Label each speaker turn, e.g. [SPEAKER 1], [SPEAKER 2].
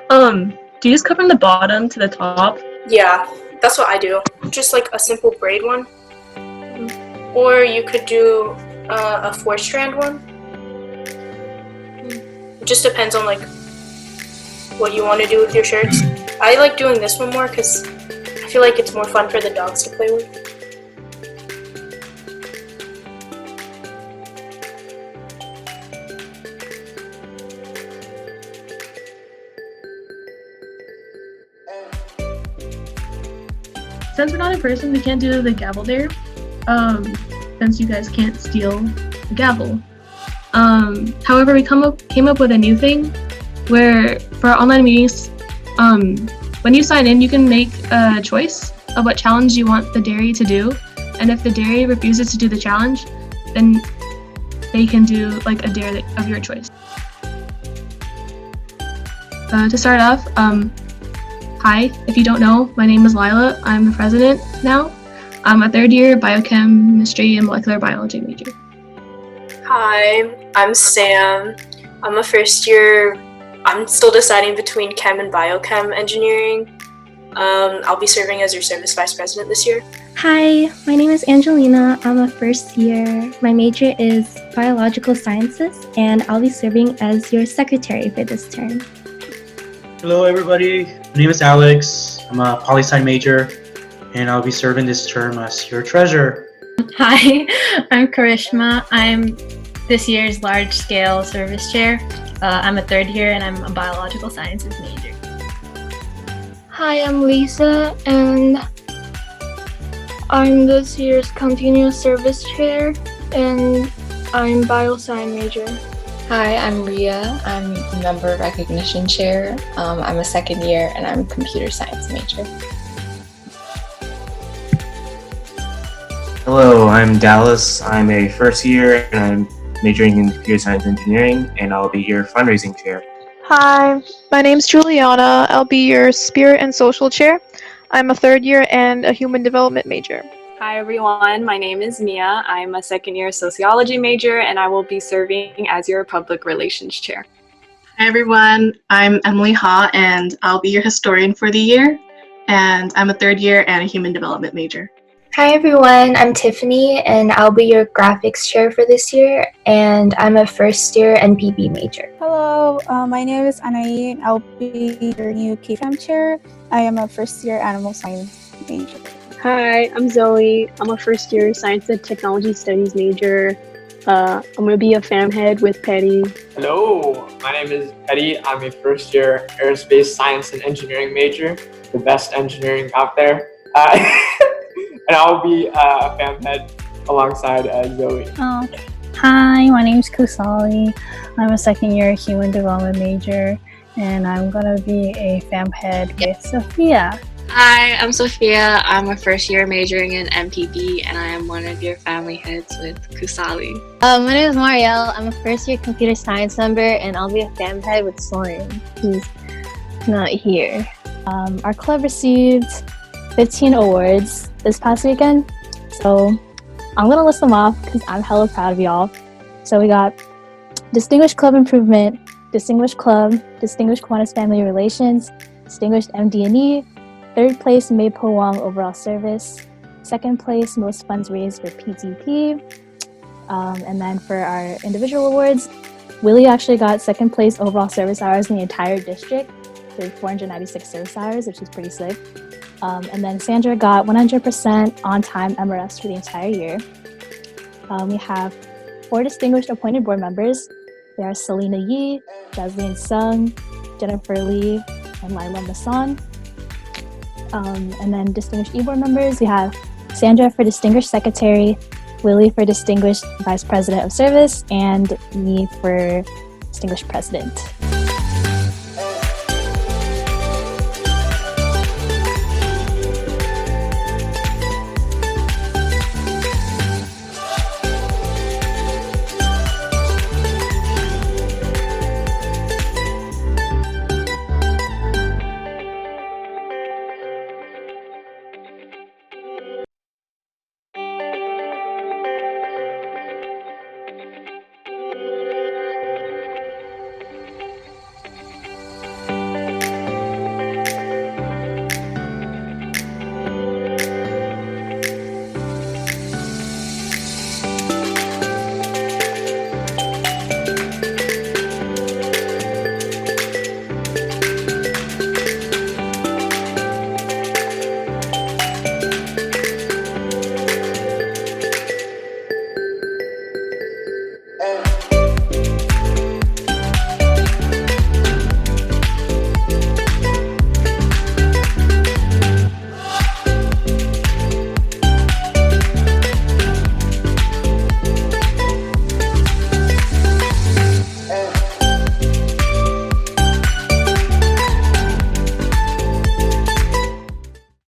[SPEAKER 1] Do you just cut from the bottom to the top?
[SPEAKER 2] Yeah, that's what I do. Just like a simple braid one. Or you could do a 4-strand one. It just depends on like what you want to do with your shirts. I like doing this one more because I feel like it's more fun for the dogs to play with.
[SPEAKER 1] Since we're not in person, we can't do the gavel dare. Since you guys can't steal the gavel. However, we came up with a new thing where for our online meetings, when you sign in, you can make a choice of what challenge you want the dairy to do, and if the dairy refuses to do the challenge, then they can do like a dare of your choice. To start off, hi, if you don't know, my name is Lila. I'm the president now. I'm a third-year biochemistry and molecular biology major.
[SPEAKER 2] Hi, I'm Sam. I'm a first year. I'm still deciding between chem and biochem engineering. I'll be serving as your service vice president this year.
[SPEAKER 3] Hi, my name is Angelina. I'm a first year. My major is biological sciences, and I'll be serving as your secretary for this term.
[SPEAKER 4] Hello, everybody. My name is Alex. I'm a poli-sci major, and I'll be serving this term as your treasurer.
[SPEAKER 5] Hi, I'm Karishma. I'm this year's large-scale service chair. I'm a third year, and I'm a biological sciences major.
[SPEAKER 6] Hi, I'm Lisa, and I'm this year's continuous service chair, and I'm biosci major.
[SPEAKER 7] Hi, I'm Ria. I'm a member recognition chair. I'm a second year and I'm a computer science major.
[SPEAKER 8] Hello, I'm Dallas. I'm a first year and I'm majoring in computer science engineering, and I'll be your fundraising chair.
[SPEAKER 9] Hi, my name's Juliana. I'll be your spirit and social chair. I'm a third year and a human development major.
[SPEAKER 10] Hi everyone, my name is Mia. I'm a second year sociology major and I will be serving as your public relations chair.
[SPEAKER 11] Hi everyone, I'm Emily Ha and I'll be your historian for the year, and I'm a third year and a human development major.
[SPEAKER 12] Hi everyone, I'm Tiffany and I'll be your graphics chair for this year, and I'm a first year NPB major.
[SPEAKER 13] Hello, my name is Anai and I'll be your new KFAM chair. I am a first year animal science major.
[SPEAKER 14] Hi, I'm Zoe. I'm a first year science and technology studies major. I'm going to be a fam head with Pedy.
[SPEAKER 15] Hello, my name is Pedy. I'm a first year aerospace science and engineering major, the best engineering out there. And I'll be a fam head alongside Zoe.
[SPEAKER 16] Hi, my name is Kusali. I'm a second year human development major, and I'm going to be a fam head with Sophia.
[SPEAKER 17] Hi, I'm Sophia. I'm a first year majoring in MPB, and I am one of your family heads with Kusali.
[SPEAKER 18] My name is Marielle. I'm a first year computer science member, and I'll be a fam head with Soren, who's not here.
[SPEAKER 16] Our club received 15 awards this past weekend, so I'm gonna list them off because I'm hella proud of y'all. So we got Distinguished Club Improvement, Distinguished Club, Distinguished Kiwanis Family Relations, Distinguished MD&E, third place Maypo Wang Overall Service, second place Most Funds Raised for PTP, and then for our individual awards, Willie actually got second place overall service hours in the entire district with 496 service hours, which is pretty sick. And then Sandra got 100% on-time MRS for the entire year. We have 4 distinguished appointed board members. They are Selena Yi, Jasmine Sung, Jennifer Lee, and Lila Masson. And then distinguished e-board members, we have Sandra for distinguished secretary, Willie for distinguished vice president of service, and me for distinguished president.